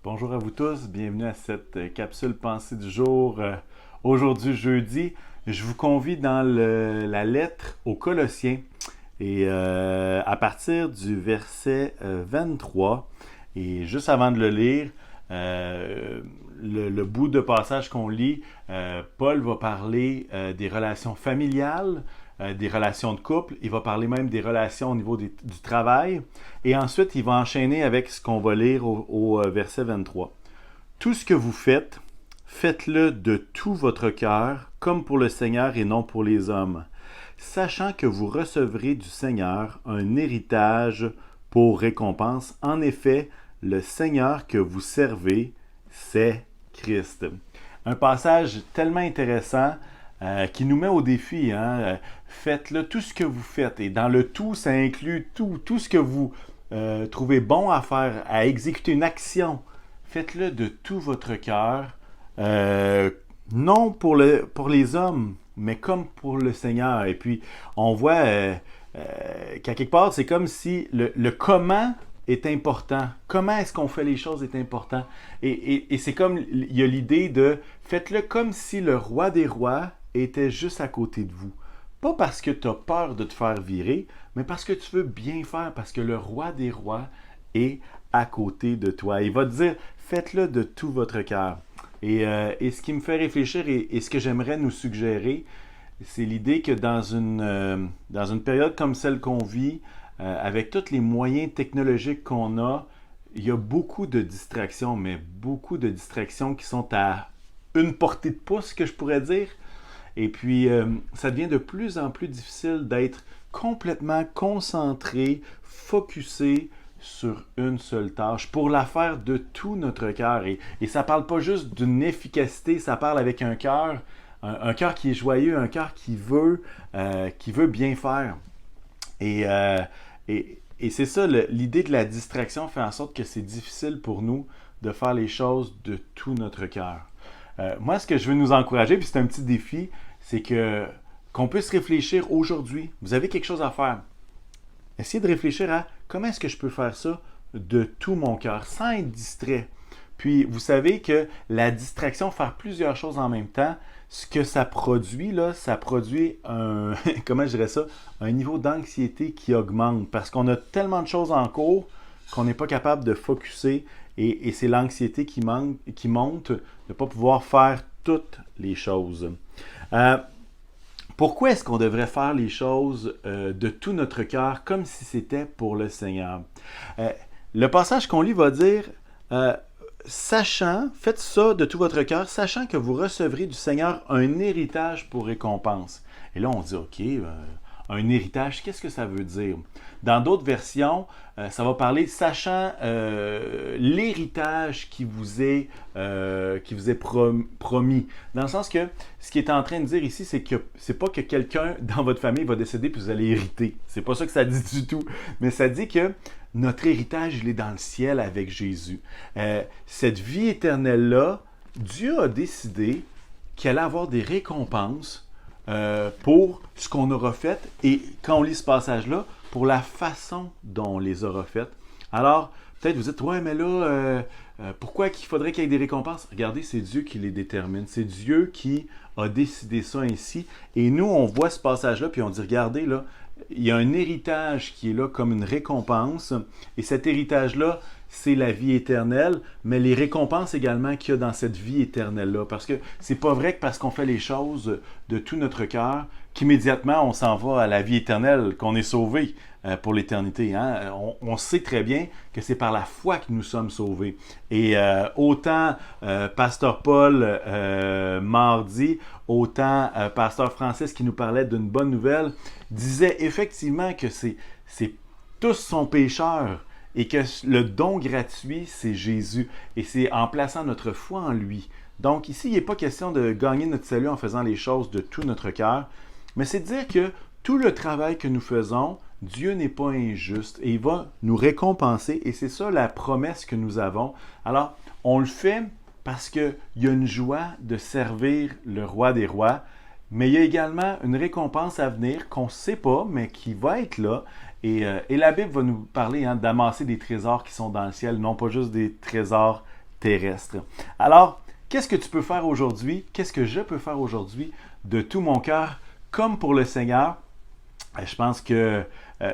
Bonjour à vous tous, bienvenue à cette capsule pensée du jour. Aujourd'hui, jeudi, je vous convie dans la lettre aux Colossiens et à partir du verset 23, et juste avant de le lire, le bout de passage qu'on lit, Paul va parler des relations familiales, des relations de couple, il va parler même des relations au niveau du travail, et ensuite il va enchaîner avec ce qu'on va lire au verset 23. Tout ce que vous faites, faites-le de tout votre cœur, comme pour le Seigneur et non pour les hommes, sachant que vous recevrez du Seigneur un héritage pour récompense. En effet, le Seigneur que vous servez, c'est Christ. Un passage tellement intéressant qui nous met au défi. Faites-le tout ce que vous faites. Et dans le tout, ça inclut tout ce que vous trouvez bon à faire, à exécuter une action. Faites-le de tout votre cœur. Non pour les hommes, mais comme pour le Seigneur. Et puis, on voit qu'à quelque part, c'est comme si le comment est important. Comment est-ce qu'on fait les choses est important. Et c'est comme, il y a l'idée de faites-le comme si le roi des rois était juste à côté de vous. Pas parce que tu as peur de te faire virer, mais parce que tu veux bien faire, parce que le roi des rois est à côté de toi. Il va te dire, faites-le de tout votre cœur. Et ce qui me fait réfléchir et ce que j'aimerais nous suggérer, c'est l'idée que dans une période comme celle qu'on vit, avec tous les moyens technologiques qu'on a, il y a beaucoup de distractions, mais beaucoup de distractions qui sont à une portée de pouce, que je pourrais dire. Et puis, ça devient de plus en plus difficile d'être complètement concentré, focusé sur une seule tâche pour la faire de tout notre cœur. Et ça ne parle pas juste d'une efficacité, ça parle avec un cœur qui est joyeux, un cœur qui veut bien faire. Et, euh, et c'est ça, l'idée de la distraction fait en sorte que c'est difficile pour nous de faire les choses de tout notre cœur. Moi, ce que je veux nous encourager, puis c'est un petit défi, c'est qu'on puisse réfléchir aujourd'hui. Vous avez quelque chose à faire. Essayez de réfléchir à comment est-ce que je peux faire ça de tout mon cœur, sans être distrait. Puis, vous savez que la distraction, faire plusieurs choses en même temps, ce que ça produit, là, ça produit un, comment je dirais ça, un niveau d'anxiété qui augmente parce qu'on a tellement de choses en cours qu'on n'est pas capable de focusser et c'est l'anxiété qui monte de ne pas pouvoir faire toutes les choses. Euh, Pourquoi est-ce qu'on devrait faire les choses de tout notre cœur comme si c'était pour le Seigneur? Le passage qu'on lit va dire faites ça de tout votre cœur, sachant que vous recevrez du Seigneur un héritage pour récompense. Et là, on dit, OK, un héritage, qu'est-ce que ça veut dire? Dans d'autres versions, ça va parler sachant l'héritage qui vous est promis. Dans le sens que ce qu'il est en train de dire ici, c'est que c'est pas que quelqu'un dans votre famille va décéder puis vous allez hériter. C'est pas ça que ça dit du tout. Mais ça dit que notre héritage, il est dans le ciel avec Jésus. Cette vie éternelle-là, Dieu a décidé qu'il allait avoir des récompenses pour ce qu'on aura fait et quand on lit ce passage-là, pour la façon dont on les aura faites. Alors, peut-être vous dites, ouais, mais là, pourquoi qu'il faudrait qu'il y ait des récompenses? Regardez, c'est Dieu qui les détermine. C'est Dieu qui a décidé ça ainsi. Et nous, on voit ce passage-là, puis on dit, regardez, là, il y a un héritage qui est là comme une récompense. Et cet héritage-là, c'est la vie éternelle, mais les récompenses également qu'il y a dans cette vie éternelle-là. Parce que c'est pas vrai que parce qu'on fait les choses de tout notre cœur, qu'immédiatement on s'en va à la vie éternelle, qu'on est sauvé pour l'éternité. Hein? On sait très bien que c'est par la foi que nous sommes sauvés. Et autant Pasteur Paul mardi, autant Pasteur Francis qui nous parlait d'une bonne nouvelle, disait effectivement que c'est tous sont pécheurs et que le don gratuit, c'est Jésus. Et c'est en plaçant notre foi en lui. Donc ici, il n'est pas question de gagner notre salut en faisant les choses de tout notre cœur, mais c'est de dire que tout le travail que nous faisons, Dieu n'est pas injuste et il va nous récompenser et c'est ça la promesse que nous avons. Alors, on le fait parce qu'il y a une joie de servir le roi des rois, mais il y a également une récompense à venir qu'on ne sait pas, mais qui va être là. Et la Bible va nous parler d'amasser des trésors qui sont dans le ciel, non pas juste des trésors terrestre. Alors, qu'est-ce que tu peux faire aujourd'hui? Qu'est-ce que je peux faire aujourd'hui de tout mon cœur, comme pour le Seigneur? Je pense que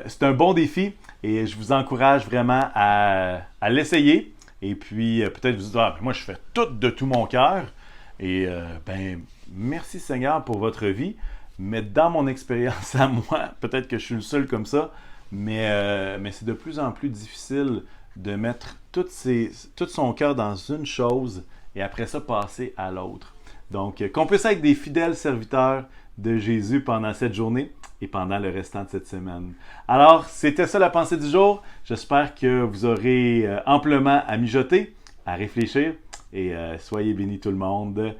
c'est un bon défi et je vous encourage vraiment à l'essayer. Et puis, peut-être vous dire, moi, je fais tout de tout mon cœur. Et merci Seigneur pour votre vie. Mais dans mon expérience à moi, peut-être que je suis le seul comme ça, mais c'est de plus en plus difficile de mettre tout son cœur dans une chose et après ça passer à l'autre. Donc, qu'on puisse être des fidèles serviteurs de Jésus pendant cette journée et pendant le restant de cette semaine. Alors, c'était ça la pensée du jour. J'espère que vous aurez amplement à mijoter, à réfléchir et soyez bénis tout le monde.